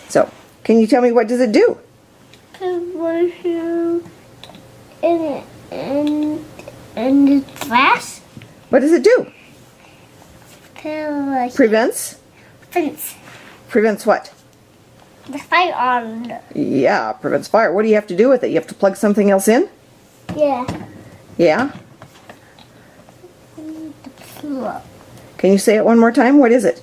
So, can you tell me what does it do? Put here and the flash. What does it do? Prevents Prevents what? the fire on. Yeah, prevents fire. What do you have to do with it? You have to plug something else in? Yeah. Yeah? The plug. Can you say it one more time? What is it?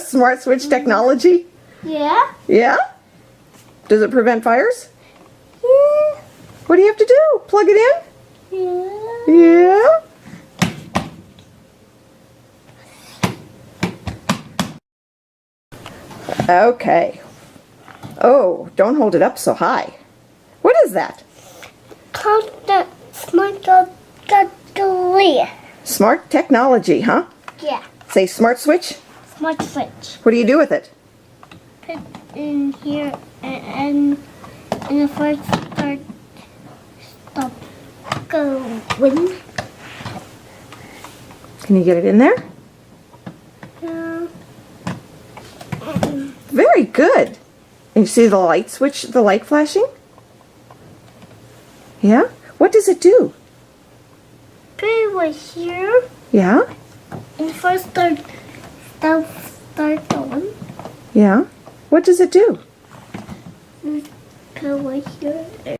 Smart switch technology? Yeah. Yeah? Does it prevent fires? Yeah. What do you have to do? Plug it Yeah. in? Yeah? Okay. Oh, don't hold it up so high. What is that? Contact smart technology. Smart technology, huh? Yeah. Say smart switch. Smart switch. What do you do with it? Put in here and the first stop going. Can you get it in there? Yeah. Very good. And you see the light switch, the light flashing? Yeah? What does it do? Put it right here Yeah? and first start going. Yeah? What does it do? Put it right here.